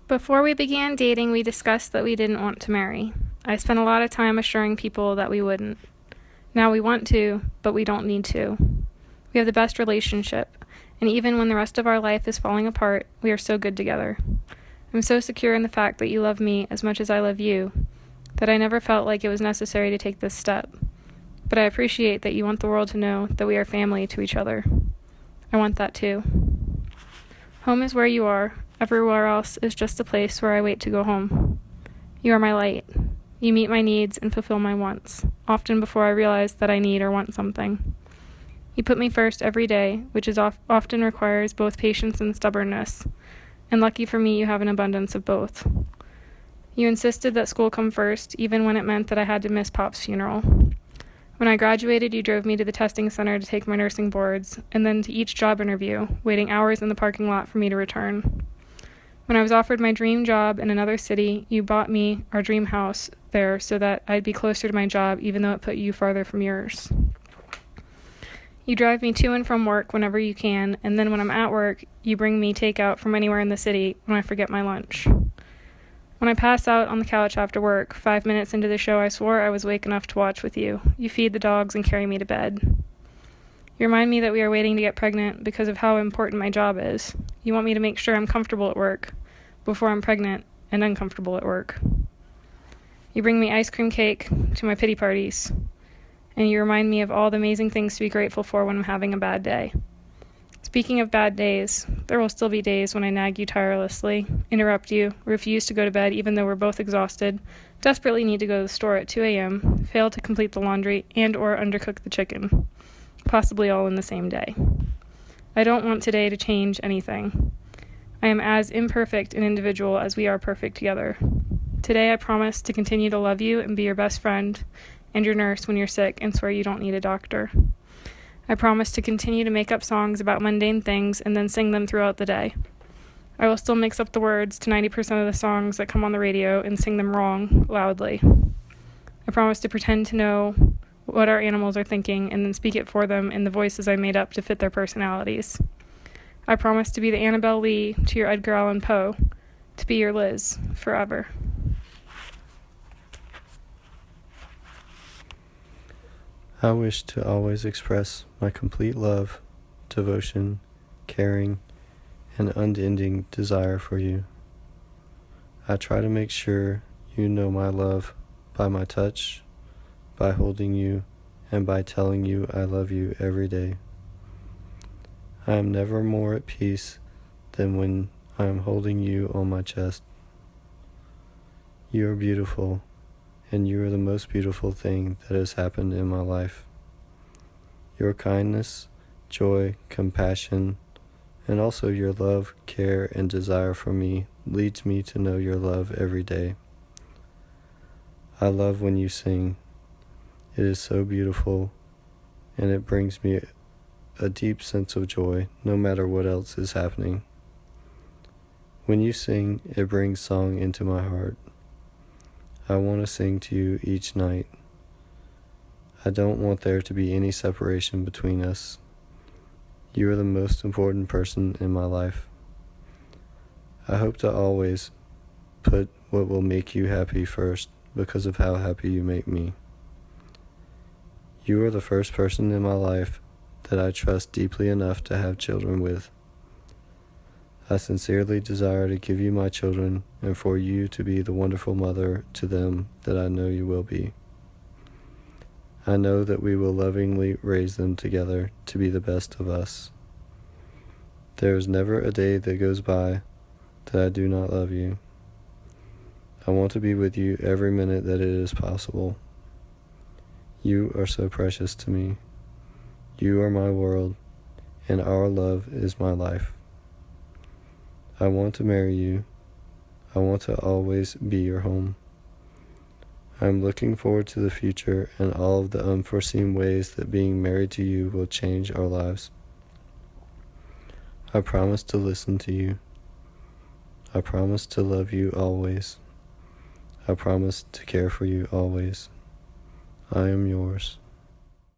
Before we began dating, we discussed that we didn't want to marry. I spent a lot of time assuring people that we wouldn't. Now we want to, but we don't need to. We have the best relationship, and even when the rest of our life is falling apart, we are so good together. I'm so secure in the fact that you love me as much as I love you, that I never felt like it was necessary to take this step. But I appreciate that you want the world to know that we are family to each other. I want that too. Home is where you are. Everywhere else is just a place where I wait to go home. You are my light. You meet my needs and fulfill my wants, often before I realize that I need or want something. You put me first every day, which often requires both patience and stubbornness, and lucky for me you have an abundance of both. You insisted that school come first, even when it meant that I had to miss Pop's funeral. When I graduated, you drove me to the testing center to take my nursing boards, and then to each job interview, waiting hours in the parking lot for me to return. When I was offered my dream job in another city, you bought me our dream house there so that I'd be closer to my job, even though it put you farther from yours. You drive me to and from work whenever you can, and then when I'm at work, you bring me takeout from anywhere in the city when I forget my lunch. When I pass out on the couch after work, 5 minutes into the show I swore I was awake enough to watch with you. You feed the dogs and carry me to bed. You remind me that we are waiting to get pregnant because of how important my job is. You want me to make sure I'm comfortable at work before I'm pregnant and uncomfortable at work. You bring me ice cream cake to my pity parties, and you remind me of all the amazing things to be grateful for when I'm having a bad day. Speaking of bad days, there will still be days when I nag you tirelessly, interrupt you, refuse to go to bed even though we're both exhausted, desperately need to go to the store at 2 a.m., fail to complete the laundry, and or undercook the chicken, possibly all in the same day. I don't want today to change anything. I am as imperfect an individual as we are perfect together. Today I promise to continue to love you and be your best friend and your nurse when you're sick and swear you don't need a doctor. I promise to continue to make up songs about mundane things and then sing them throughout the day. I will still mix up the words to 90% of the songs that come on the radio and sing them wrong, loudly. I promise to pretend to know what our animals are thinking and then speak it for them in the voices I made up to fit their personalities. I promise to be the Annabelle Lee to your Edgar Allan Poe, to be your Lizz, forever. I wish to always express my complete love, devotion, caring, and unending desire for you. I try to make sure you know my love by my touch, by holding you, and by telling you I love you every day. I am never more at peace than when I am holding you on my chest. You are beautiful, and you are the most beautiful thing that has happened in my life. Your kindness, joy, compassion, and also your love, care, and desire for me leads me to know your love every day. I love when you sing. It is so beautiful, and it brings me a deep sense of joy no matter what else is happening. When you sing, it brings song into my heart. I want to sing to you each night. I don't want there to be any separation between us. You are the most important person in my life. I hope to always put what will make you happy first because of how happy you make me. You are the first person in my life that I trust deeply enough to have children with. I sincerely desire to give you my children and for you to be the wonderful mother to them that I know you will be. I know that we will lovingly raise them together to be the best of us. There is never a day that goes by that I do not love you. I want to be with you every minute that it is possible. You are so precious to me. You are my world, and our love is my life. I want to marry you. I want to always be your home. I am looking forward to the future and all of the unforeseen ways that being married to you will change our lives. I promise to listen to you. I promise to love you always. I promise to care for you always. I am yours.